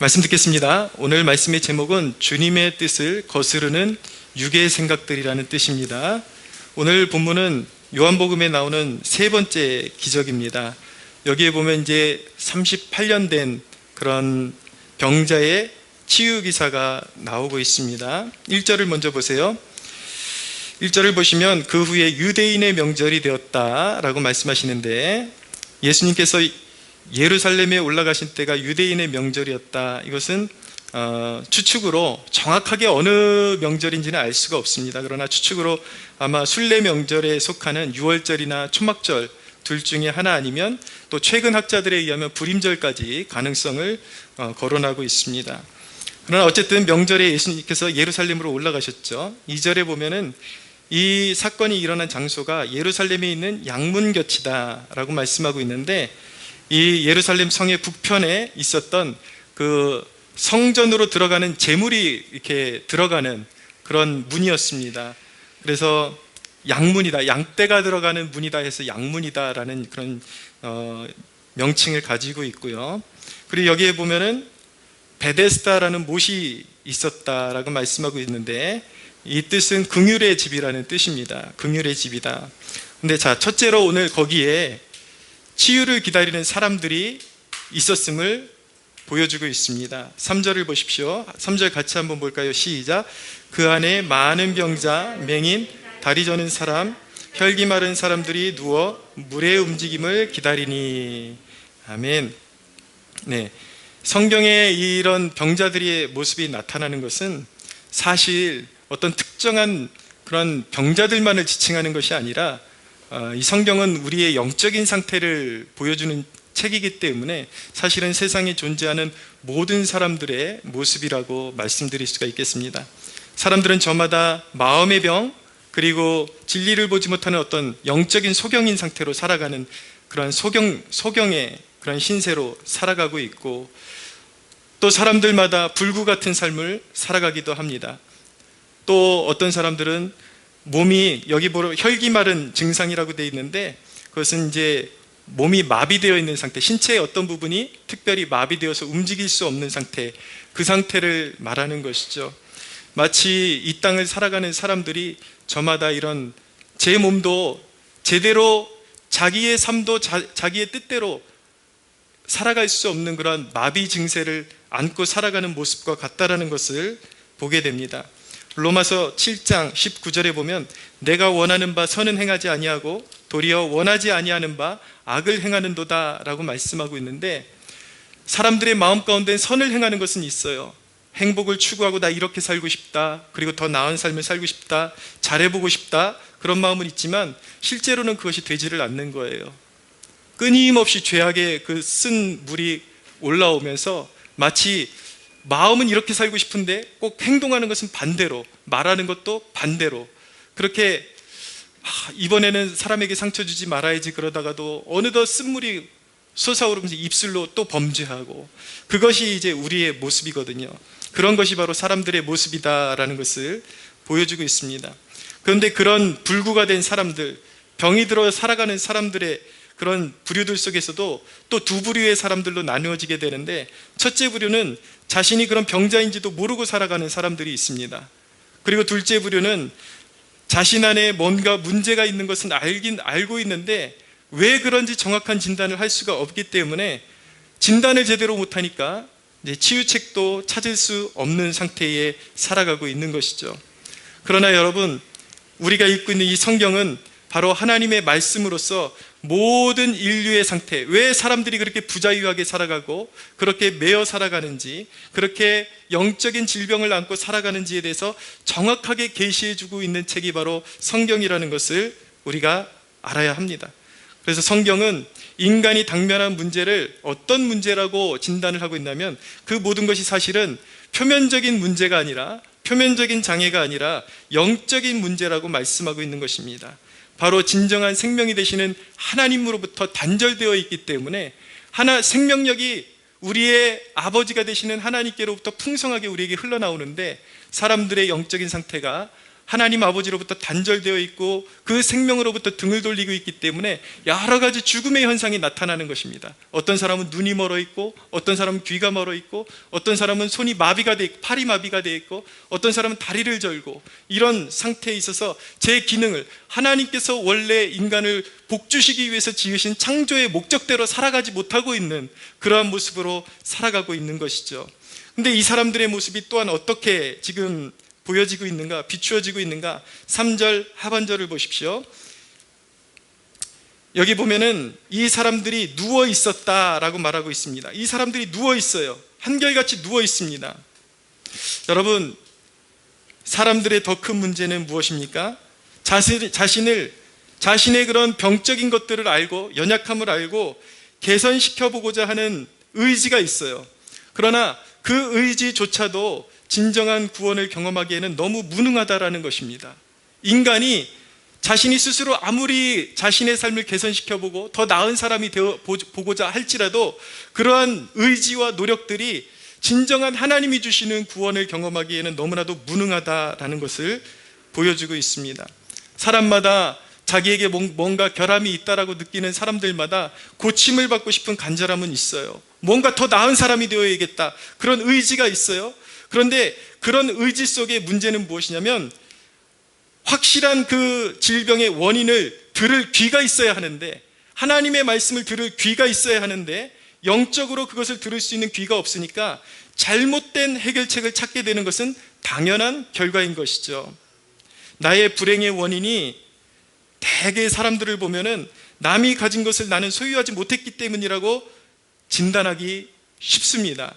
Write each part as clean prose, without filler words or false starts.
말씀 듣겠습니다. 오늘 말씀의 제목은 주님의 뜻을 거스르는 육의 생각들이라는 뜻입니다. 오늘 본문은 요한복음에 나오는 세 번째 기적입니다. 여기에 보면 이제 38년 된 그런 병자의 치유 기사가 나오고 있습니다. 1절을 먼저 보세요. 1절을 보시면 그 후에 유대인의 명절이 되었다라고 말씀하시는데, 예수님께서 예루살렘에 올라가신 때가 유대인의 명절이었다. 이것은 추측으로 정확하게 어느 명절인지는 알 수가 없습니다. 그러나 추측으로 아마 순례 명절에 속하는 유월절이나 초막절 둘 중에 하나, 아니면 또 최근 학자들에 의하면 불임절까지 가능성을 거론하고 있습니다. 그러나 어쨌든 명절에 예수님께서 예루살렘으로 올라가셨죠. 2절에 보면은 이 사건이 일어난 장소가 예루살렘에 있는 양문곁이다라고 말씀하고 있는데, 이 예루살렘 성의 북편에 있었던 그 성전으로 들어가는 제물이 이렇게 들어가는 그런 문이었습니다. 그래서 양문이다, 양떼가 들어가는 문이다 해서 양문이다라는 그런 명칭을 가지고 있고요. 그리고 여기에 보면은 베데스다라는 못이 있었다라고 말씀하고 있는데, 이 뜻은 긍휼의 집이라는 뜻입니다. 긍휼의 집이다. 근데 자, 첫째로 오늘 거기에 치유를 기다리는 사람들이 있었음을 보여주고 있습니다. 3절을 보십시오. 3절 같이 한번 볼까요? 시작. 그 안에 많은 병자, 맹인, 다리 저는 사람, 혈기 마른 사람들이 누워 물의 움직임을 기다리니. 아멘. 네, 성경에 이런 병자들의 모습이 나타나는 것은 사실 어떤 특정한 그런 병자들만을 지칭하는 것이 아니라, 이 성경은 우리의 영적인 상태를 보여주는 책이기 때문에 사실은 세상에 존재하는 모든 사람들의 모습이라고 말씀드릴 수가 있겠습니다. 사람들은 저마다 마음의 병, 그리고 진리를 보지 못하는 어떤 영적인 소경인 상태로 살아가는 그런 소경의 그런 신세로 살아가고 있고, 또 사람들마다 불구 같은 삶을 살아가기도 합니다. 또 어떤 사람들은 몸이, 여기 보러 혈기 마른 증상이라고 되어 있는데, 그것은 이제 몸이 마비되어 있는 상태, 신체의 어떤 부분이 특별히 마비되어서 움직일 수 없는 상태, 그 상태를 말하는 것이죠. 마치 이 땅을 살아가는 사람들이 저마다 이런 제 몸도 제대로 자기의 삶도 자기의 뜻대로 살아갈 수 없는 그런 마비 증세를 안고 살아가는 모습과 같다라는 것을 보게 됩니다. 로마서 7장 19절에 보면 내가 원하는 바 선은 행하지 아니하고 도리어 원하지 아니하는 바 악을 행하는도다 라고 말씀하고 있는데, 사람들의 마음 가운데 선을 행하는 것은 있어요. 행복을 추구하고 나 이렇게 살고 싶다, 그리고 더 나은 삶을 살고 싶다, 잘해보고 싶다, 그런 마음은 있지만 실제로는 그것이 되지를 않는 거예요. 끊임없이 죄악의 그 쓴 물이 올라오면서 마치 마음은 이렇게 살고 싶은데 꼭 행동하는 것은 반대로, 말하는 것도 반대로, 그렇게 이번에는 사람에게 상처 주지 말아야지 그러다가도 어느덧 쓴물이 솟아오르면서 입술로 또 범죄하고, 그것이 이제 우리의 모습이거든요. 그런 것이 바로 사람들의 모습이다라는 것을 보여주고 있습니다. 그런데 그런 불구가 된 사람들, 병이 들어 살아가는 사람들의 그런 부류들 속에서도 또 두 부류의 사람들로 나누어지게 되는데, 첫째 부류는 자신이 그런 병자인지도 모르고 살아가는 사람들이 있습니다. 그리고 둘째 부류는 자신 안에 뭔가 문제가 있는 것은 알고 있는데 왜 그런지 정확한 진단을 할 수가 없기 때문에 진단을 제대로 못하니까 이제 치유책도 찾을 수 없는 상태에 살아가고 있는 것이죠. 그러나 여러분, 우리가 읽고 있는 이 성경은 바로 하나님의 말씀으로서 모든 인류의 상태, 왜 사람들이 그렇게 부자유하게 살아가고 그렇게 매여 살아가는지, 그렇게 영적인 질병을 안고 살아가는지에 대해서 정확하게 계시해주고 있는 책이 바로 성경이라는 것을 우리가 알아야 합니다. 그래서 성경은 인간이 당면한 문제를 어떤 문제라고 진단을 하고 있냐면, 그 모든 것이 사실은 표면적인 문제가 아니라, 표면적인 장애가 아니라 영적인 문제라고 말씀하고 있는 것입니다. 바로 진정한 생명이 되시는 하나님으로부터 단절되어 있기 때문에 생명력이 우리의 아버지가 되시는 하나님께로부터 풍성하게 우리에게 흘러나오는데, 사람들의 영적인 상태가 하나님 아버지로부터 단절되어 있고 그 생명으로부터 등을 돌리고 있기 때문에 여러 가지 죽음의 현상이 나타나는 것입니다. 어떤 사람은 눈이 멀어 있고, 어떤 사람은 귀가 멀어 있고, 어떤 사람은 손이 마비가 돼 있고, 팔이 마비가 돼 있고, 어떤 사람은 다리를 절고, 이런 상태에 있어서 제 기능을, 하나님께서 원래 인간을 복주시기 위해서 지으신 창조의 목적대로 살아가지 못하고 있는 그러한 모습으로 살아가고 있는 것이죠. 근데 이 사람들의 모습이 또한 어떻게 지금 보여지고 있는가, 비추어지고 있는가? 3절 하반절을 보십시오. 여기 보면은 이 사람들이 누워 있었다라고 말하고 있습니다. 이 사람들이 누워 있어요. 한결같이 누워 있습니다. 여러분, 사람들의 더 큰 문제는 무엇입니까? 자신의 그런 병적인 것들을 알고, 연약함을 알고 개선시켜 보고자 하는 의지가 있어요. 그러나 그 의지조차도 진정한 구원을 경험하기에는 너무 무능하다라는 것입니다. 인간이 자신이 스스로 아무리 자신의 삶을 개선시켜보고 더 나은 사람이 되어 보고자 할지라도 그러한 의지와 노력들이 진정한 하나님이 주시는 구원을 경험하기에는 너무나도 무능하다라는 것을 보여주고 있습니다. 사람마다 자기에게 뭔가 결함이 있다라고 느끼는 사람들마다 고침을 받고 싶은 간절함은 있어요. 뭔가 더 나은 사람이 되어야겠다, 그런 의지가 있어요. 그런데 그런 의지 속에 문제는 무엇이냐면, 확실한 그 질병의 원인을 들을 귀가 있어야 하는데, 하나님의 말씀을 들을 귀가 있어야 하는데 영적으로 그것을 들을 수 있는 귀가 없으니까 잘못된 해결책을 찾게 되는 것은 당연한 결과인 것이죠. 나의 불행의 원인이 대개 사람들을 보면은 남이 가진 것을 나는 소유하지 못했기 때문이라고 진단하기 쉽습니다.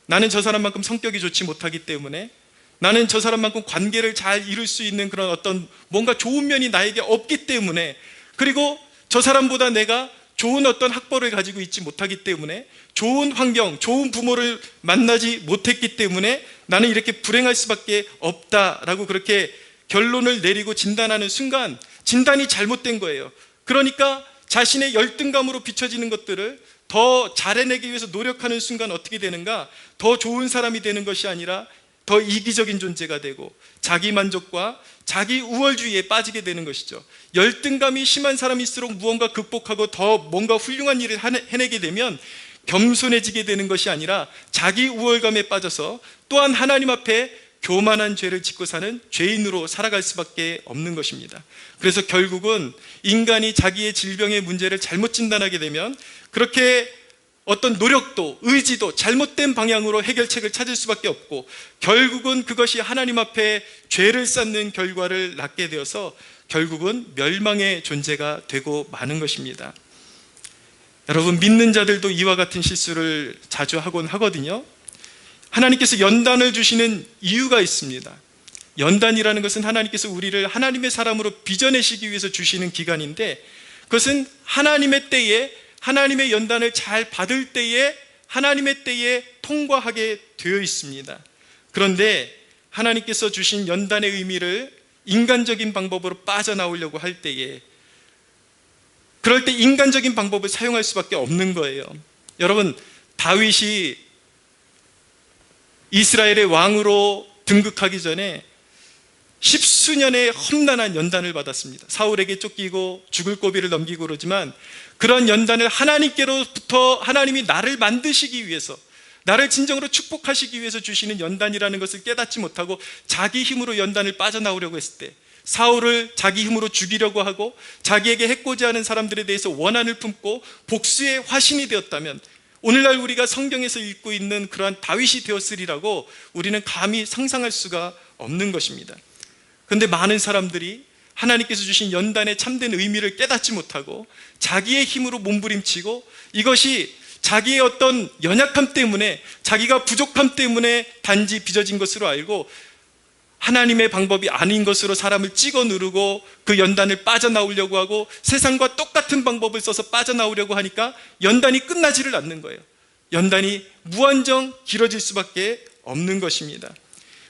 나는 저 사람만큼 성격이 좋지 못하기 때문에, 나는 저 사람만큼 관계를 잘 이룰 수 있는 그런 어떤 뭔가 좋은 면이 나에게 없기 때문에, 그리고 저 사람보다 내가 좋은 어떤 학벌을 가지고 있지 못하기 때문에, 좋은 환경, 좋은 부모를 만나지 못했기 때문에 나는 이렇게 불행할 수밖에 없다라고 그렇게 결론을 내리고 진단하는 순간 진단이 잘못된 거예요. 그러니까 자신의 열등감으로 비춰지는 것들을 더 잘해내기 위해서 노력하는 순간 어떻게 되는가? 더 좋은 사람이 되는 것이 아니라 더 이기적인 존재가 되고 자기 만족과 자기 우월주의에 빠지게 되는 것이죠. 열등감이 심한 사람일수록 무언가 극복하고 더 뭔가 훌륭한 일을 해내게 되면 겸손해지게 되는 것이 아니라 자기 우월감에 빠져서 또한 하나님 앞에 교만한 죄를 짓고 사는 죄인으로 살아갈 수밖에 없는 것입니다. 그래서 결국은 인간이 자기의 질병의 문제를 잘못 진단하게 되면 그렇게 어떤 노력도 의지도 잘못된 방향으로 해결책을 찾을 수밖에 없고, 결국은 그것이 하나님 앞에 죄를 쌓는 결과를 낳게 되어서 결국은 멸망의 존재가 되고 마는 것입니다. 여러분, 믿는 자들도 이와 같은 실수를 자주 하곤 하거든요. 하나님께서 연단을 주시는 이유가 있습니다. 연단이라는 것은 하나님께서 우리를 하나님의 사람으로 빚어내시기 위해서 주시는 기간인데, 그것은 하나님의 때에, 하나님의 연단을 잘 받을 때에, 하나님의 때에 통과하게 되어 있습니다. 그런데 하나님께서 주신 연단의 의미를 인간적인 방법으로 빠져나오려고 할 때에, 그럴 때 인간적인 방법을 사용할 수밖에 없는 거예요. 여러분, 다윗이 이스라엘의 왕으로 등극하기 전에 십수년의 험난한 연단을 받았습니다. 사울에게 쫓기고 죽을 고비를 넘기고 그러지만, 그런 연단을 하나님께로부터 하나님이 나를 만드시기 위해서, 나를 진정으로 축복하시기 위해서 주시는 연단이라는 것을 깨닫지 못하고 자기 힘으로 연단을 빠져나오려고 했을 때, 사울을 자기 힘으로 죽이려고 하고 자기에게 해코지 하는 사람들에 대해서 원한을 품고 복수의 화신이 되었다면, 오늘날 우리가 성경에서 읽고 있는 그러한 다윗이 되었으리라고 우리는 감히 상상할 수가 없는 것입니다. 그런데 많은 사람들이 하나님께서 주신 연단의 참된 의미를 깨닫지 못하고 자기의 힘으로 몸부림치고, 이것이 자기의 어떤 연약함 때문에, 자기가 부족함 때문에 단지 빚어진 것으로 알고 하나님의 방법이 아닌 것으로 사람을 찍어 누르고 그 연단을 빠져나오려고 하고 세상과 똑같은 방법을 써서 빠져나오려고 하니까 연단이 끝나지를 않는 거예요. 연단이 무한정 길어질 수밖에 없는 것입니다.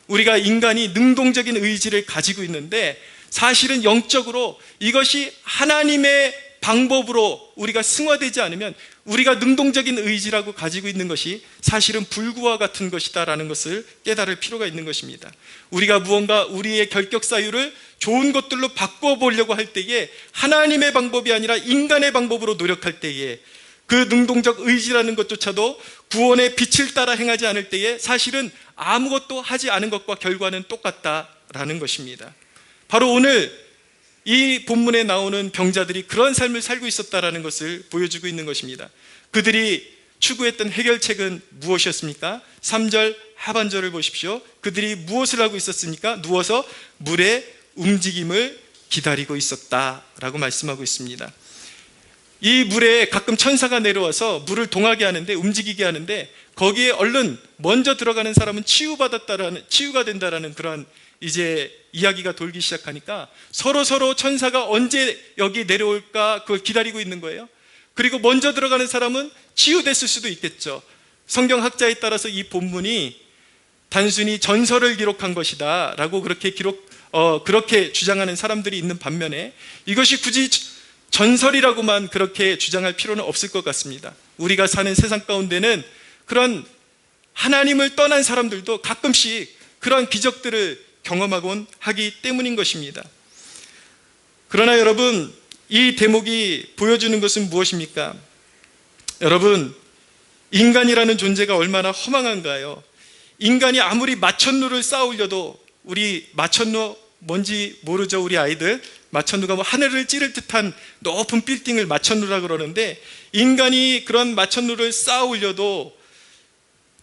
우리가 인간이 능동적인 의지를 가지고 있는데, 사실은 영적으로 이것이 하나님의 방법으로 우리가 승화되지 않으면 우리가 능동적인 의지라고 가지고 있는 것이 사실은 불구와 같은 것이다라는 것을 깨달을 필요가 있는 것입니다. 우리가 무언가 우리의 결격 사유를 좋은 것들로 바꿔 보려고 할 때에 하나님의 방법이 아니라 인간의 방법으로 노력할 때에 그 능동적 의지라는 것조차도 구원의 빛을 따라 행하지 않을 때에 사실은 아무것도 하지 않은 것과 결과는 똑같다라는 것입니다. 바로 오늘 이 본문에 나오는 병자들이 그런 삶을 살고 있었다라는 것을 보여주고 있는 것입니다. 그들이 추구했던 해결책은 무엇이었습니까? 3절 하반절을 보십시오. 그들이 무엇을 하고 있었습니까? 누워서 물의 움직임을 기다리고 있었다라고 말씀하고 있습니다. 이 물에 가끔 천사가 내려와서 물을 동하게 하는데, 움직이게 하는데, 거기에 얼른 먼저 들어가는 사람은 치유가 된다라는 그런 이제 이야기가 돌기 시작하니까 서로 천사가 언제 여기 내려올까 그걸 기다리고 있는 거예요. 그리고 먼저 들어가는 사람은 치유됐을 수도 있겠죠. 성경학자에 따라서 이 본문이 단순히 전설을 기록한 것이다 라고 그렇게 주장하는 사람들이 있는 반면에 이것이 굳이 전설이라고만 그렇게 주장할 필요는 없을 것 같습니다. 우리가 사는 세상 가운데는 그런 하나님을 떠난 사람들도 가끔씩 그런 기적들을 경험하곤 하기 때문인 것입니다. 그러나 여러분, 이 대목이 보여주는 것은 무엇입니까? 여러분, 인간이라는 존재가 얼마나 허망한가요? 인간이 아무리 마천루를 쌓으려도, 우리 마천루 뭔지 모르죠? 우리 아이들 마천루가 뭐 하늘을 찌를 듯한 높은 빌딩을 마천루라 그러는데, 인간이 그런 마천루를 쌓으려도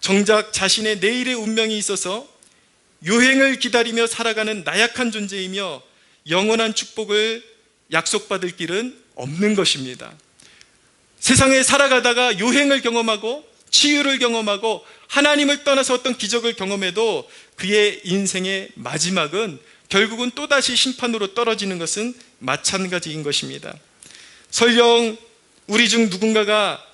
정작 자신의 내일의 운명이 있어서 요행을 기다리며 살아가는 나약한 존재이며 영원한 축복을 약속받을 길은 없는 것입니다. 세상에 살아가다가 요행을 경험하고 치유를 경험하고 하나님을 떠나서 어떤 기적을 경험해도 그의 인생의 마지막은 결국은 또다시 심판으로 떨어지는 것은 마찬가지인 것입니다. 설령 우리 중 누군가가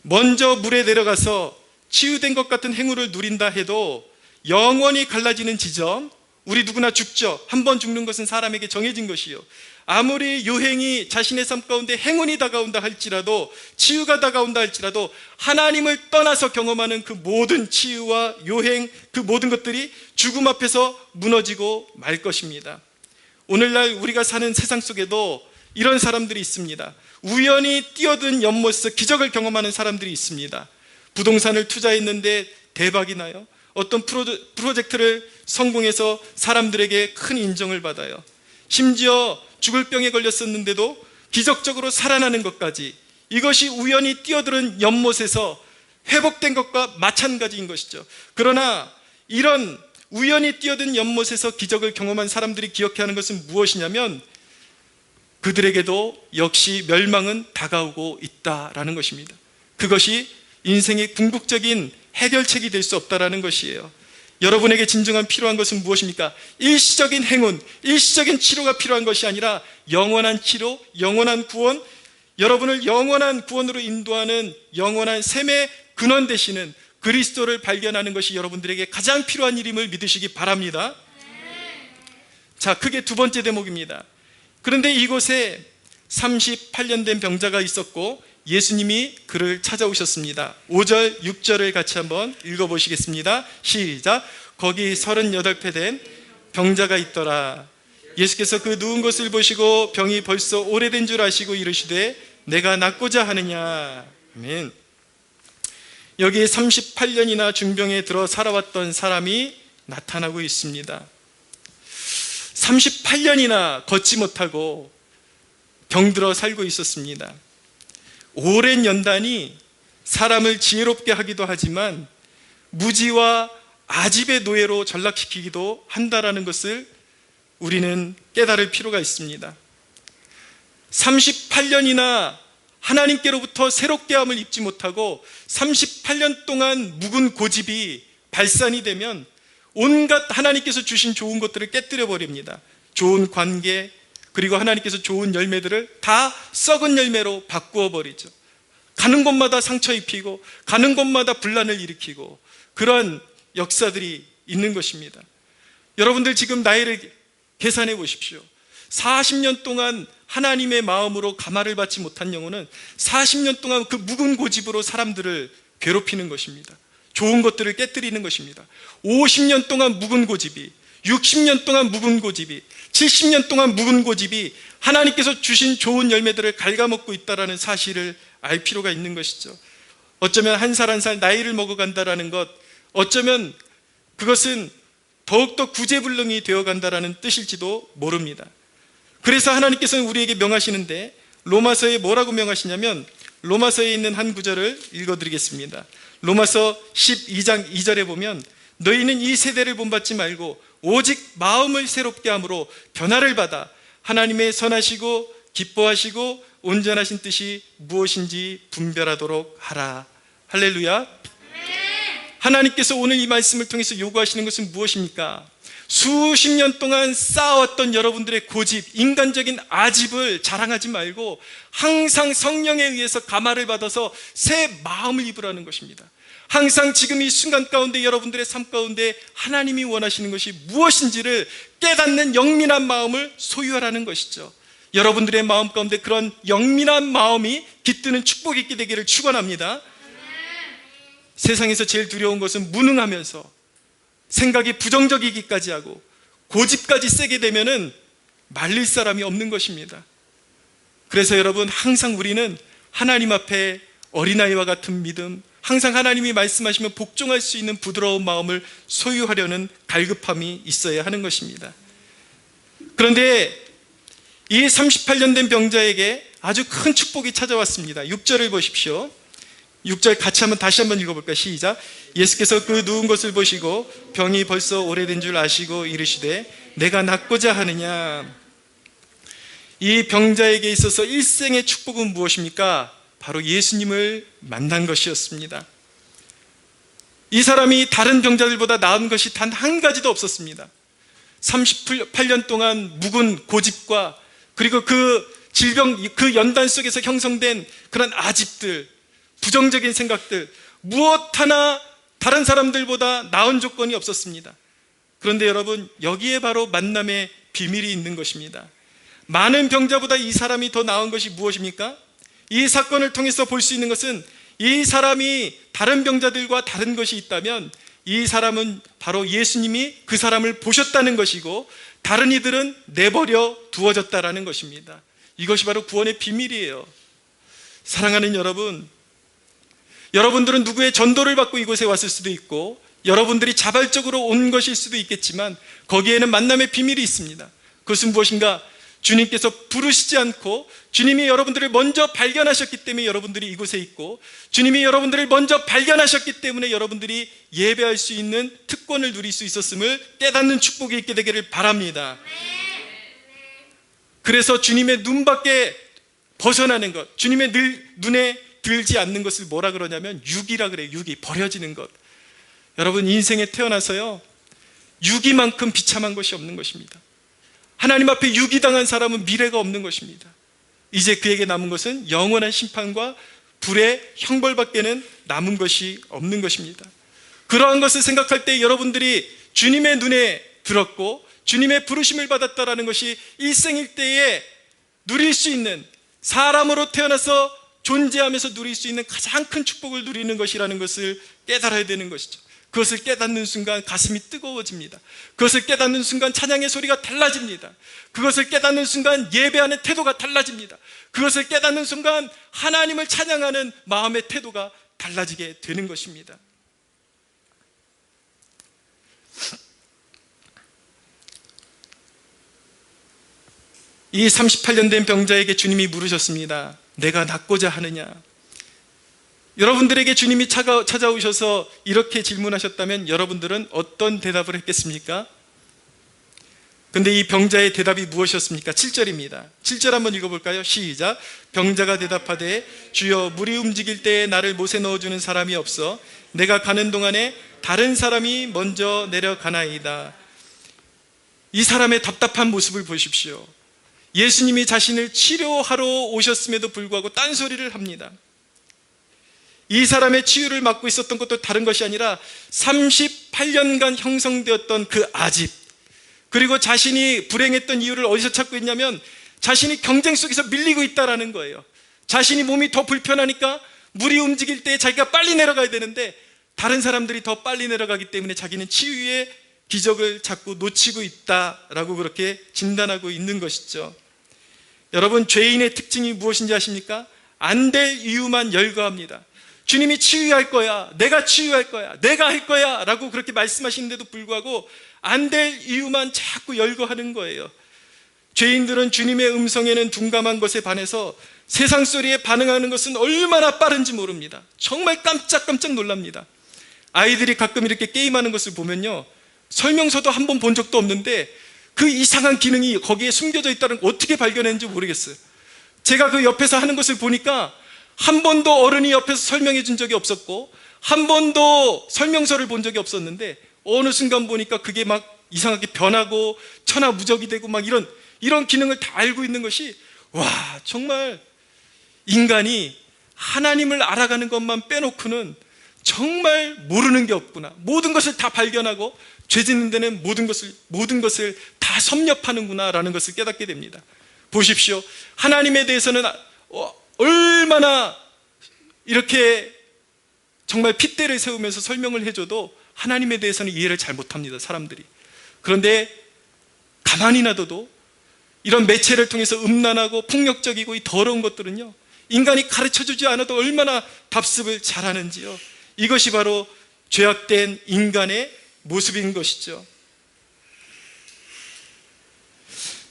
먼저 물에 내려가서 치유된 것 같은 행운을 누린다 해도 영원히 갈라지는 지점, 우리 누구나 죽죠. 한 번 죽는 것은 사람에게 정해진 것이요. 아무리 요행이 자신의 삶 가운데 행운이 다가온다 할지라도, 치유가 다가온다 할지라도 하나님을 떠나서 경험하는 그 모든 치유와 요행, 그 모든 것들이 죽음 앞에서 무너지고 말 것입니다. 오늘날 우리가 사는 세상 속에도 이런 사람들이 있습니다. 우연히 뛰어든 연못에서 기적을 경험하는 사람들이 있습니다. 부동산을 투자했는데 대박이 나요. 어떤 프로젝트를 성공해서 사람들에게 큰 인정을 받아요. 심지어 죽을 병에 걸렸었는데도 기적적으로 살아나는 것까지, 이것이 우연히 뛰어드는 연못에서 회복된 것과 마찬가지인 것이죠. 그러나 이런 우연히 뛰어든 연못에서 기적을 경험한 사람들이 기억해야 하는 것은 무엇이냐면, 그들에게도 역시 멸망은 다가오고 있다라는 것입니다. 그것이 인생의 궁극적인 해결책이 될 수 없다라는 것이에요. 여러분에게 진정한 필요한 것은 무엇입니까? 일시적인 행운, 일시적인 치료가 필요한 것이 아니라 영원한 치료, 영원한 구원, 여러분을 영원한 구원으로 인도하는 영원한 샘의 근원 되시는 그리스도를 발견하는 것이 여러분들에게 가장 필요한 일임을 믿으시기 바랍니다. 자, 그게 두 번째 대목입니다. 그런데 이곳에 38년 된 병자가 있었고 예수님이 그를 찾아오셨습니다. 5절, 6절을 같이 한번 읽어보시겠습니다. 시작. 거기 38배 된 병자가 있더라. 예수께서 그 누운 것을 보시고 병이 벌써 오래된 줄 아시고 이르시되 내가 낫고자 하느냐. 아멘. 여기에 38년이나 중병에 들어 살아왔던 사람이 나타나고 있습니다. 38년이나 걷지 못하고 병들어 살고 있었습니다. 오랜 연단이 사람을 지혜롭게 하기도 하지만 무지와 아집의 노예로 전락시키기도 한다라는 것을 우리는 깨달을 필요가 있습니다. 38년이나 하나님께로부터 새롭게 함을 입지 못하고 38년 동안 묵은 고집이 발산이 되면 온갖 하나님께서 주신 좋은 것들을 깨뜨려 버립니다. 좋은 관계, 그리고 하나님께서 좋은 열매들을 다 썩은 열매로 바꾸어 버리죠. 가는 곳마다 상처 입히고 가는 곳마다 분란을 일으키고 그런 역사들이 있는 것입니다. 여러분들 지금 나이를 계산해 보십시오. 40년 동안 하나님의 마음으로 감화를 받지 못한 영혼은 40년 동안 그 묵은 고집으로 사람들을 괴롭히는 것입니다. 좋은 것들을 깨뜨리는 것입니다. 50년 동안 묵은 고집이, 60년 동안 묵은 고집이, 70년 동안 묵은 고집이 하나님께서 주신 좋은 열매들을 갉아먹고 있다는 사실을 알 필요가 있는 것이죠. 어쩌면 한 살 한 살 나이를 먹어간다는 것, 어쩌면 그것은 더욱더 구제불능이 되어간다는 뜻일지도 모릅니다. 그래서 하나님께서는 우리에게 명하시는데, 로마서에 뭐라고 명하시냐면, 로마서에 있는 한 구절을 읽어드리겠습니다. 로마서 12장 2절에 보면, 너희는 이 세대를 본받지 말고 오직 마음을 새롭게 함으로 변화를 받아 하나님의 선하시고 기뻐하시고 온전하신 뜻이 무엇인지 분별하도록 하라. 할렐루야. 하나님께서 오늘 이 말씀을 통해서 요구하시는 것은 무엇입니까? 수십 년 동안 쌓아왔던 여러분들의 고집, 인간적인 아집을 자랑하지 말고 항상 성령에 의해서 감화를 받아서 새 마음을 입으라는 것입니다. 항상 지금 이 순간 가운데 여러분들의 삶 가운데 하나님이 원하시는 것이 무엇인지를 깨닫는 영민한 마음을 소유하라는 것이죠. 여러분들의 마음 가운데 그런 영민한 마음이 깃드는 축복이 있게 되기를 축원합니다. 세상에서 제일 두려운 것은 무능하면서 생각이 부정적이기까지 하고 고집까지 세게 되면은 말릴 사람이 없는 것입니다. 그래서 여러분, 항상 우리는 하나님 앞에 어린아이와 같은 믿음, 항상 하나님이 말씀하시면 복종할 수 있는 부드러운 마음을 소유하려는 갈급함이 있어야 하는 것입니다. 그런데 이 38년 된 병자에게 아주 큰 축복이 찾아왔습니다. 6절을 보십시오. 6절 같이 다시 한번 읽어볼까요? 시작. 예수께서 그 누운 것을 보시고 병이 벌써 오래된 줄 아시고 이르시되 내가 낫고자 하느냐. 이 병자에게 있어서 일생의 축복은 무엇입니까? 바로 예수님을 만난 것이었습니다. 이 사람이 다른 병자들보다 나은 것이 단 한 가지도 없었습니다. 38년 동안 묵은 고집과 그리고 그 질병, 그 연단 속에서 형성된 그런 아집들, 부정적인 생각들, 무엇 하나 다른 사람들보다 나은 조건이 없었습니다. 그런데 여러분, 여기에 바로 만남의 비밀이 있는 것입니다. 많은 병자보다 이 사람이 더 나은 것이 무엇입니까? 이 사건을 통해서 볼 수 있는 것은 이 사람이 다른 병자들과 다른 것이 있다면 이 사람은 바로 예수님이 그 사람을 보셨다는 것이고 다른 이들은 내버려 두어졌다라는 것입니다. 이것이 바로 구원의 비밀이에요. 사랑하는 여러분, 여러분들은 누구의 전도를 받고 이곳에 왔을 수도 있고 여러분들이 자발적으로 온 것일 수도 있겠지만 거기에는 만남의 비밀이 있습니다. 그것은 무엇인가? 주님께서 부르시지 않고 주님이 여러분들을 먼저 발견하셨기 때문에 여러분들이 이곳에 있고 주님이 여러분들을 먼저 발견하셨기 때문에 여러분들이 예배할 수 있는 특권을 누릴 수 있었음을 깨닫는 축복이 있게 되기를 바랍니다. 그래서 주님의 눈밖에 벗어나는 것, 주님의 눈에 들지 않는 것을 뭐라 그러냐면 유기라 그래요. 유기, 버려지는 것. 여러분, 인생에 태어나서요 유기만큼 비참한 것이 없는 것입니다. 하나님 앞에 유기당한 사람은 미래가 없는 것입니다. 이제 그에게 남은 것은 영원한 심판과 불의 형벌밖에는 남은 것이 없는 것입니다. 그러한 것을 생각할 때 여러분들이 주님의 눈에 들었고 주님의 부르심을 받았다라는 것이 일생일대에 누릴 수 있는, 사람으로 태어나서 존재하면서 누릴 수 있는 가장 큰 축복을 누리는 것이라는 것을 깨달아야 되는 것이죠. 그것을 깨닫는 순간 가슴이 뜨거워집니다. 그것을 깨닫는 순간 찬양의 소리가 달라집니다. 그것을 깨닫는 순간 예배하는 태도가 달라집니다. 그것을 깨닫는 순간 하나님을 찬양하는 마음의 태도가 달라지게 되는 것입니다. 이 38년 된 병자에게 주님이 물으셨습니다. 내가 낫고자 하느냐? 여러분들에게 주님이 찾아오셔서 이렇게 질문하셨다면 여러분들은 어떤 대답을 했겠습니까? 근데 이 병자의 대답이 무엇이었습니까? 7절입니다. 7절 한번 읽어볼까요? 시작. 병자가 대답하되 주여, 물이 움직일 때에 나를 못에 넣어주는 사람이 없어 내가 가는 동안에 다른 사람이 먼저 내려가나이다. 이 사람의 답답한 모습을 보십시오. 예수님이 자신을 치료하러 오셨음에도 불구하고 딴소리를 합니다. 이 사람의 치유를 맡고 있었던 것도 다른 것이 아니라 38년간 형성되었던 그 아집, 그리고 자신이 불행했던 이유를 어디서 찾고 있냐면 자신이 경쟁 속에서 밀리고 있다라는 거예요. 자신이 몸이 더 불편하니까 물이 움직일 때 자기가 빨리 내려가야 되는데 다른 사람들이 더 빨리 내려가기 때문에 자기는 치유의 기적을 자꾸 놓치고 있다라고 그렇게 진단하고 있는 것이죠. 여러분, 죄인의 특징이 무엇인지 아십니까? 안 될 이유만 열거합니다. 주님이 치유할 거야, 내가 치유할 거야, 내가 할 거야 라고 그렇게 말씀하시는데도 불구하고 안 될 이유만 자꾸 열거하는 거예요. 죄인들은 주님의 음성에는 둔감한 것에 반해서 세상 소리에 반응하는 것은 얼마나 빠른지 모릅니다. 정말 깜짝깜짝 놀랍니다. 아이들이 가끔 이렇게 게임하는 것을 보면요, 설명서도 한 번 본 적도 없는데 그 이상한 기능이 거기에 숨겨져 있다는 걸 어떻게 발견했는지 모르겠어요. 제가 그 옆에서 하는 것을 보니까 한 번도 어른이 옆에서 설명해 준 적이 없었고 한 번도 설명서를 본 적이 없었는데 어느 순간 보니까 그게 막 이상하게 변하고 천하무적이 되고 막 이런 기능을 다 알고 있는 것이, 와, 정말 인간이 하나님을 알아가는 것만 빼놓고는 정말 모르는 게 없구나. 모든 것을 다 발견하고 죄 짓는 데는 모든 것을 다 섭렵하는구나 라는 것을 깨닫게 됩니다. 보십시오. 하나님에 대해서는 얼마나 이렇게 정말 핏대를 세우면서 설명을 해줘도 하나님에 대해서는 이해를 잘 못합니다, 사람들이. 그런데 가만히 놔둬도 이런 매체를 통해서 음란하고 폭력적이고 이 더러운 것들은요, 인간이 가르쳐주지 않아도 얼마나 답습을 잘하는지요. 이것이 바로 죄악된 인간의 모습인 것이죠.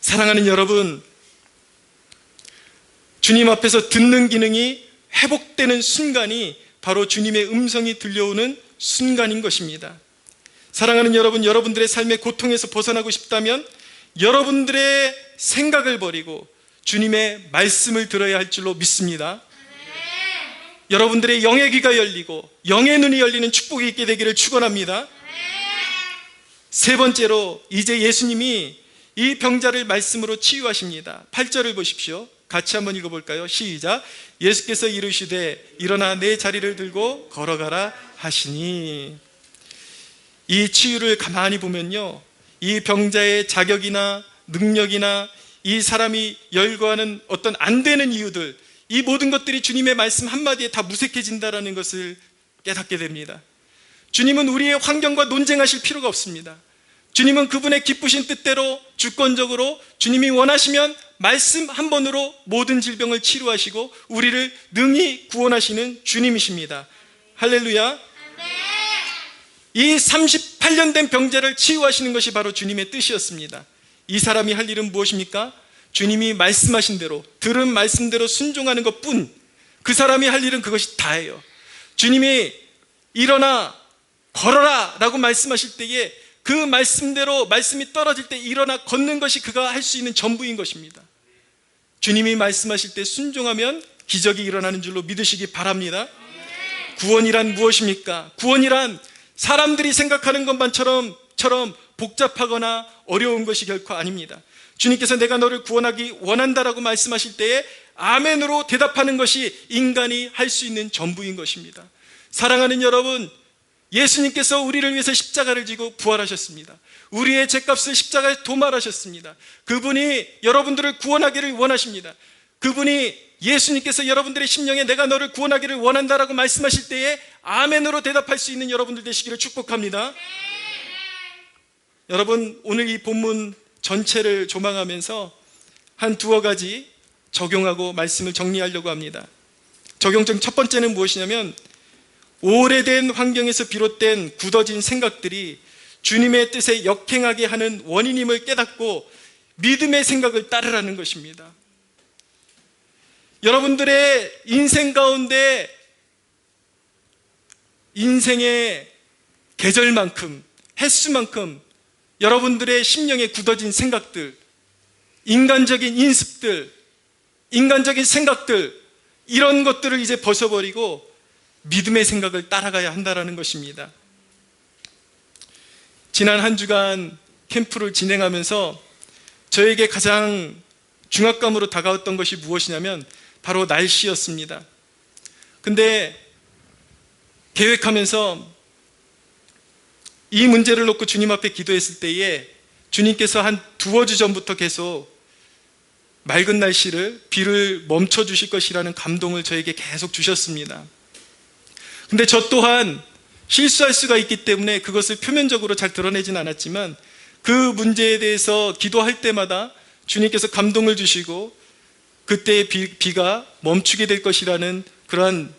사랑하는 여러분, 주님 앞에서 듣는 기능이 회복되는 순간이 바로 주님의 음성이 들려오는 순간인 것입니다. 사랑하는 여러분, 여러분들의 삶의 고통에서 벗어나고 싶다면 여러분들의 생각을 버리고 주님의 말씀을 들어야 할 줄로 믿습니다. 여러분들의 영의 귀가 열리고 영의 눈이 열리는 축복이 있게 되기를 축원합니다. 세 번째로, 이제 예수님이 이 병자를 말씀으로 치유하십니다. 8절을 보십시오. 같이 한번 읽어볼까요? 시작. 예수께서 이르시되 일어나 내 자리를 들고 걸어가라 하시니. 이 치유를 가만히 보면요, 이 병자의 자격이나 능력이나 이 사람이 열거하는 어떤 안 되는 이유들, 이 모든 것들이 주님의 말씀 한마디에 다 무색해진다는 것을 깨닫게 됩니다. 주님은 우리의 환경과 논쟁하실 필요가 없습니다. 주님은 그분의 기쁘신 뜻대로 주권적으로 주님이 원하시면 말씀 한 번으로 모든 질병을 치료하시고 우리를 능히 구원하시는 주님이십니다. 할렐루야. 이 38년 된 병자를 치유하시는 것이 바로 주님의 뜻이었습니다. 이 사람이 할 일은 무엇입니까? 주님이 말씀하신 대로, 들은 말씀대로 순종하는 것뿐. 그 사람이 할 일은 그것이 다예요. 주님이 일어나 걸어라 라고 말씀하실 때에 그 말씀대로 말씀이 떨어질 때 일어나 걷는 것이 그가 할 수 있는 전부인 것입니다. 주님이 말씀하실 때 순종하면 기적이 일어나는 줄로 믿으시기 바랍니다. 구원이란 무엇입니까? 구원이란 사람들이 생각하는 것만처럼 복잡하거나 어려운 것이 결코 아닙니다. 주님께서 내가 너를 구원하기 원한다라고 말씀하실 때에 아멘으로 대답하는 것이 인간이 할 수 있는 전부인 것입니다. 사랑하는 여러분, 예수님께서 우리를 위해서 십자가를 지고 부활하셨습니다. 우리의 죄값을 십자가에 도말하셨습니다. 그분이 여러분들을 구원하기를 원하십니다. 그분이, 예수님께서 여러분들의 심령에 내가 너를 구원하기를 원한다라고 말씀하실 때에 아멘으로 대답할 수 있는 여러분들 되시기를 축복합니다. 여러분, 오늘 이 본문 전체를 조망하면서 한 두어 가지 적용하고 말씀을 정리하려고 합니다. 적용점 첫 번째는 무엇이냐면, 오래된 환경에서 비롯된 굳어진 생각들이 주님의 뜻에 역행하게 하는 원인임을 깨닫고 믿음의 생각을 따르라는 것입니다. 여러분들의 인생 가운데 인생의 계절만큼, 횟수만큼 여러분들의 심령에 굳어진 생각들, 인간적인 인습들, 인간적인 생각들, 이런 것들을 이제 벗어버리고 믿음의 생각을 따라가야 한다는 것입니다. 지난 한 주간 캠프를 진행하면서 저에게 가장 중압감으로 다가왔던 것이 무엇이냐면 바로 날씨였습니다. 근데 계획하면서 이 문제를 놓고 주님 앞에 기도했을 때에 주님께서 한 두어 주 전부터 계속 맑은 날씨를, 비를 멈춰 주실 것이라는 감동을 저에게 계속 주셨습니다. 근데 저 또한 실수할 수가 있기 때문에 그것을 표면적으로 잘 드러내진 않았지만, 그 문제에 대해서 기도할 때마다 주님께서 감동을 주시고 그때의 비가 멈추게 될 것이라는 그러한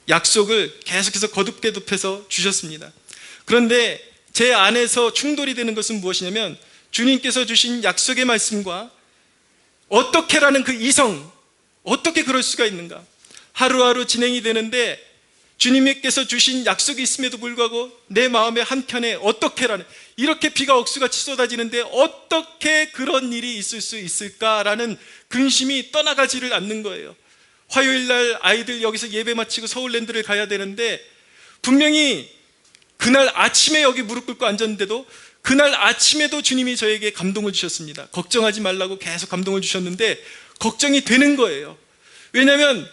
약속을 계속해서 거듭해서 주셨습니다. 그런데 제 안에서 충돌이 되는 것은 무엇이냐면, 주님께서 주신 약속의 말씀과 어떻게라는 그 이성, 어떻게 그럴 수가 있는가? 하루하루 진행이 되는데 주님께서 주신 약속이 있음에도 불구하고 내 마음의 한켠에 어떻게라는, 이렇게 비가 억수같이 쏟아지는데 어떻게 그런 일이 있을 수 있을까라는 근심이 떠나가지를 않는 거예요. 화요일날 아이들 여기서 예배 마치고 서울랜드를 가야 되는데, 분명히 그날 아침에 여기 무릎 꿇고 앉았는데도 그날 아침에도 주님이 저에게 감동을 주셨습니다. 걱정하지 말라고 계속 감동을 주셨는데 걱정이 되는 거예요. 왜냐하면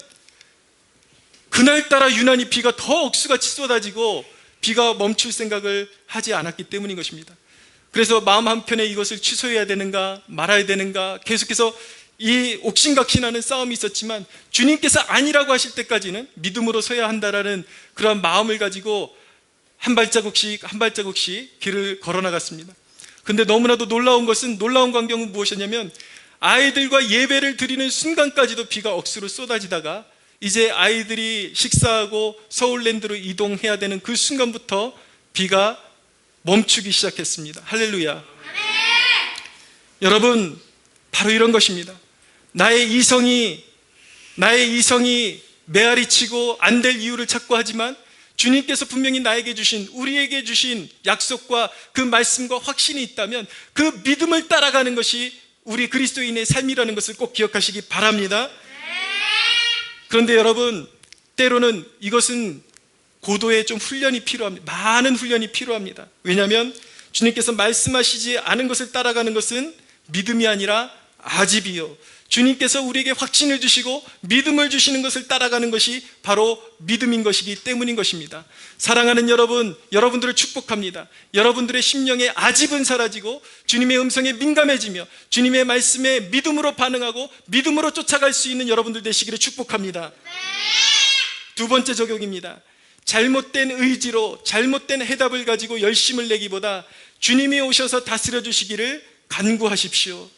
그날따라 유난히 비가 더 억수같이 쏟아지고 비가 멈출 생각을 하지 않았기 때문인 것입니다. 그래서 마음 한편에 이것을 취소해야 되는가 말아야 되는가 계속해서 이 옥신각신하는 싸움이 있었지만, 주님께서 아니라고 하실 때까지는 믿음으로 서야 한다라는 그런 마음을 가지고 한 발자국씩 한 발자국씩 길을 걸어 나갔습니다. 근데 너무나도 놀라운 광경은 무엇이었냐면, 아이들과 예배를 드리는 순간까지도 비가 억수로 쏟아지다가 이제 아이들이 식사하고 서울랜드로 이동해야 되는 그 순간부터 비가 멈추기 시작했습니다. 할렐루야. 여러분, 바로 이런 것입니다. 나의 이성이 메아리치고 안 될 이유를 찾고 하지만, 주님께서 분명히 나에게 주신, 우리에게 주신 약속과 그 말씀과 확신이 있다면 그 믿음을 따라가는 것이 우리 그리스도인의 삶이라는 것을 꼭 기억하시기 바랍니다. 그런데 여러분, 때로는 이것은 고도의 좀 훈련이 필요합니다. 많은 훈련이 필요합니다. 왜냐하면 주님께서 말씀하시지 않은 것을 따라가는 것은 믿음이 아니라 아집이요, 주님께서 우리에게 확신을 주시고 믿음을 주시는 것을 따라가는 것이 바로 믿음인 것이기 때문인 것입니다. 사랑하는 여러분, 여러분들을 축복합니다. 여러분들의 심령의 아집은 사라지고 주님의 음성에 민감해지며 주님의 말씀에 믿음으로 반응하고 믿음으로 쫓아갈 수 있는 여러분들 되시기를 축복합니다. 두 번째 적용입니다. 잘못된 의지로 잘못된 해답을 가지고 열심을 내기보다 주님이 오셔서 다스려 주시기를 간구하십시오.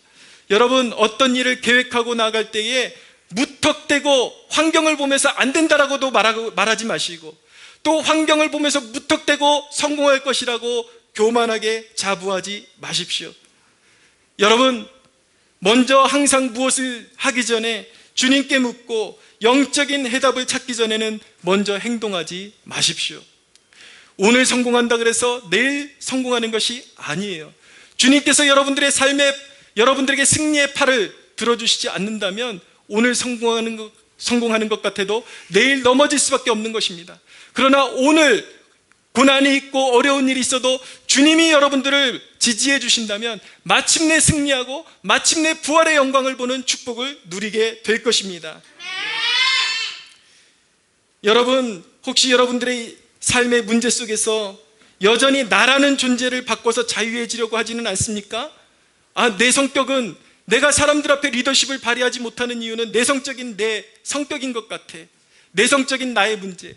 여러분, 어떤 일을 계획하고 나갈 때에 무턱대고 환경을 보면서 안 된다라고도 말하지 마시고, 또 환경을 보면서 무턱대고 성공할 것이라고 교만하게 자부하지 마십시오. 여러분, 먼저 항상 무엇을 하기 전에 주님께 묻고 영적인 해답을 찾기 전에는 먼저 행동하지 마십시오. 오늘 성공한다 그래서 내일 성공하는 것이 아니에요. 주님께서 여러분들의 삶에, 여러분들에게 승리의 팔을 들어주시지 않는다면 오늘 성공하는 것 같아도 내일 넘어질 수밖에 없는 것입니다. 그러나 오늘 고난이 있고 어려운 일이 있어도 주님이 여러분들을 지지해 주신다면 마침내 승리하고 마침내 부활의 영광을 보는 축복을 누리게 될 것입니다. 여러분, 혹시 여러분들의 삶의 문제 속에서 여전히 나라는 존재를 바꿔서 자유해지려고 하지는 않습니까? 내 성격은, 내가 사람들 앞에 리더십을 발휘하지 못하는 이유는 내성적인 내 성격인 것 같아. 내성적인 나의 문제,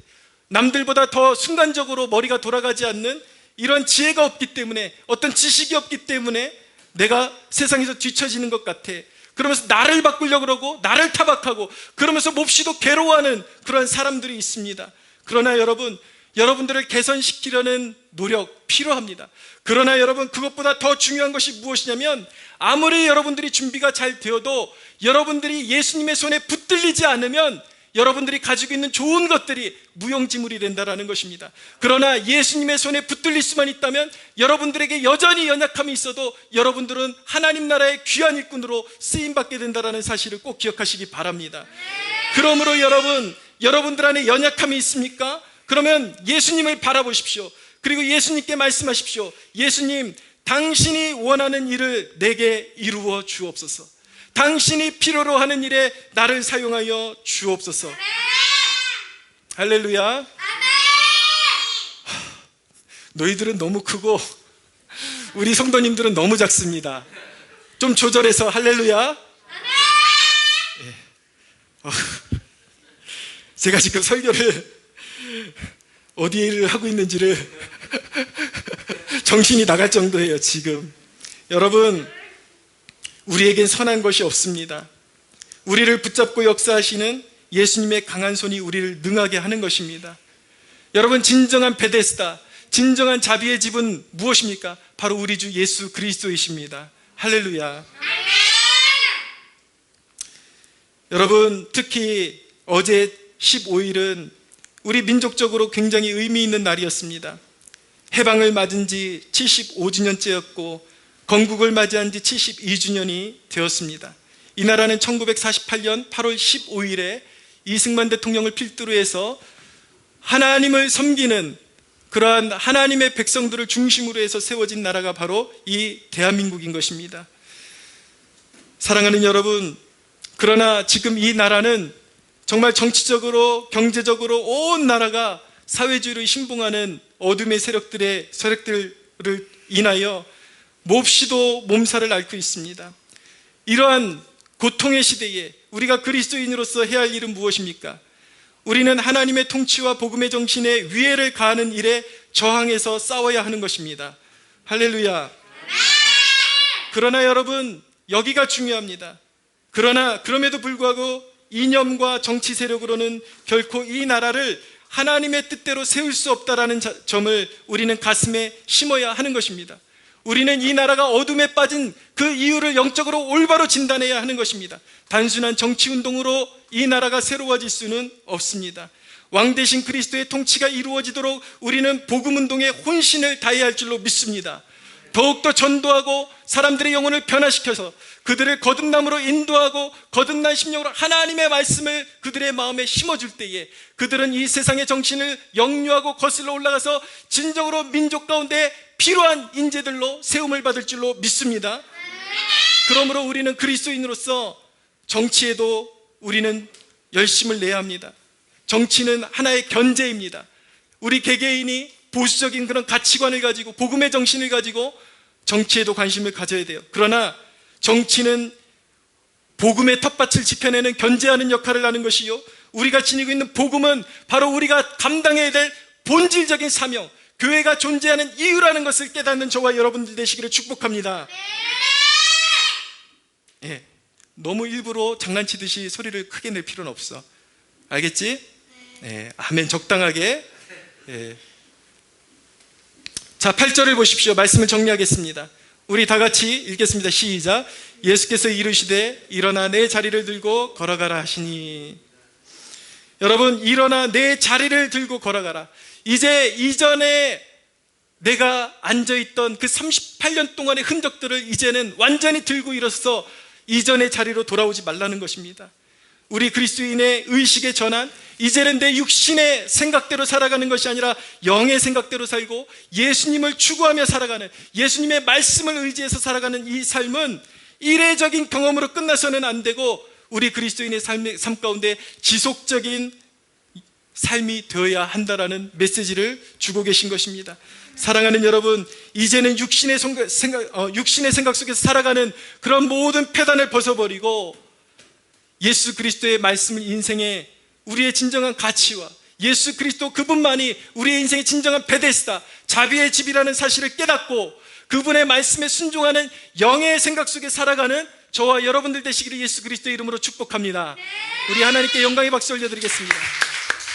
남들보다 더 순간적으로 머리가 돌아가지 않는 이런 지혜가 없기 때문에, 어떤 지식이 없기 때문에 내가 세상에서 뒤처지는 것 같아. 그러면서 나를 바꾸려고 그러고 나를 타박하고 그러면서 몹시도 괴로워하는 그런 사람들이 있습니다. 그러나 여러분, 여러분들을 개선시키려는 노력 필요합니다. 그러나 여러분, 그것보다 더 중요한 것이 무엇이냐면, 아무리 여러분들이 준비가 잘 되어도 여러분들이 예수님의 손에 붙들리지 않으면 여러분들이 가지고 있는 좋은 것들이 무용지물이 된다는 것입니다. 그러나 예수님의 손에 붙들릴 수만 있다면 여러분들에게 여전히 연약함이 있어도 여러분들은 하나님 나라의 귀한 일꾼으로 쓰임받게 된다는 사실을 꼭 기억하시기 바랍니다. 그러므로 여러분들 안에 연약함이 있습니까? 그러면 예수님을 바라보십시오. 그리고 예수님께 말씀하십시오. 예수님, 당신이 원하는 일을 내게 이루어 주옵소서. 당신이 필요로 하는 일에 나를 사용하여 주옵소서. 할렐루야. 너희들은 너무 크고 우리 성도님들은 너무 작습니다. 좀 조절해서 할렐루야. 예. 제가 지금 설교를 어디를 하고 있는지를 정신이 나갈 정도예요. 지금 여러분, 우리에겐 선한 것이 없습니다. 우리를 붙잡고 역사하시는 예수님의 강한 손이 우리를 능하게 하는 것입니다. 여러분, 진정한 베데스다, 진정한 자비의 집은 무엇입니까? 바로 우리 주 예수 그리스도이십니다. 할렐루야. 여러분, 특히 어제 15일은 우리 민족적으로 굉장히 의미 있는 날이었습니다. 해방을 맞은 지 75주년째였고 건국을 맞이한 지 72주년이 되었습니다. 이 나라는 1948년 8월 15일에 이승만 대통령을 필두로 해서 하나님을 섬기는 그러한 하나님의 백성들을 중심으로 해서 세워진 나라가 바로 이 대한민국인 것입니다. 사랑하는 여러분, 그러나 지금 이 나라는 정말 정치적으로 경제적으로 온 나라가 사회주의를 신봉하는 어둠의 세력들을 인하여 몹시도 몸살을 앓고 있습니다. 이러한 고통의 시대에 우리가 그리스도인으로서 해야 할 일은 무엇입니까? 우리는 하나님의 통치와 복음의 정신에 위해를 가하는 일에 저항해서 싸워야 하는 것입니다. 할렐루야. 그러나 여러분, 여기가 중요합니다. 그러나 그럼에도 불구하고 이념과 정치 세력으로는 결코 이 나라를 하나님의 뜻대로 세울 수 없다라는 점을 우리는 가슴에 심어야 하는 것입니다. 우리는 이 나라가 어둠에 빠진 그 이유를 영적으로 올바로 진단해야 하는 것입니다. 단순한 정치운동으로 이 나라가 새로워질 수는 없습니다. 왕 대신 그리스도의 통치가 이루어지도록 우리는 복음운동에 혼신을 다해야 할 줄로 믿습니다. 더욱더 전도하고 사람들의 영혼을 변화시켜서 그들을 거듭남으로 인도하고 거듭난 심령으로 하나님의 말씀을 그들의 마음에 심어줄 때에 그들은 이 세상의 정신을 역류하고 거슬러 올라가서 진정으로 민족 가운데 필요한 인재들로 세움을 받을 줄로 믿습니다. 그러므로 우리는 그리스도인으로서 정치에도 우리는 열심을 내야 합니다. 정치는 하나의 견제입니다. 우리 개개인이 보수적인 그런 가치관을 가지고 복음의 정신을 가지고 정치에도 관심을 가져야 돼요. 그러나 정치는 복음의 텃밭을 지켜내는 견제하는 역할을 하는 것이요, 우리가 지니고 있는 복음은 바로 우리가 감당해야 될 본질적인 사명, 교회가 존재하는 이유라는 것을 깨닫는 저와 여러분들 되시기를 축복합니다. 예, 너무 일부러 장난치듯이 소리를 크게 낼 필요는 없어. 알겠지? 예, 아멘. 적당하게. 예. 자, 8절을 보십시오. 말씀을 정리하겠습니다. 우리 다 같이 읽겠습니다. 시작. 예수께서 이르시되 일어나 내 자리를 들고 걸어가라 하시니. 여러분, 일어나 내 자리를 들고 걸어가라. 이제 이전에 내가 앉아있던 그 38년 동안의 흔적들을 이제는 완전히 들고 일어서서 이전의 자리로 돌아오지 말라는 것입니다. 우리 그리스도인의 의식의 전환, 이제는 내 육신의 생각대로 살아가는 것이 아니라 영의 생각대로 살고 예수님을 추구하며 살아가는, 예수님의 말씀을 의지해서 살아가는 이 삶은 이례적인 경험으로 끝나서는 안 되고 우리 그리스도인의 삶 가운데 지속적인 삶이 되어야 한다라는 메시지를 주고 계신 것입니다. 사랑하는 여러분, 이제는 육신의 생각 속에서 살아가는 그런 모든 패단을 벗어버리고 예수 그리스도의 말씀을 인생의 우리의 진정한 가치와 예수 그리스도 그분만이 우리의 인생의 진정한 베데스다, 자비의 집이라는 사실을 깨닫고 그분의 말씀에 순종하는 영의 생각 속에 살아가는 저와 여러분들 되시기를 예수 그리스도의 이름으로 축복합니다. 우리 하나님께 영광의 박수 올려드리겠습니다.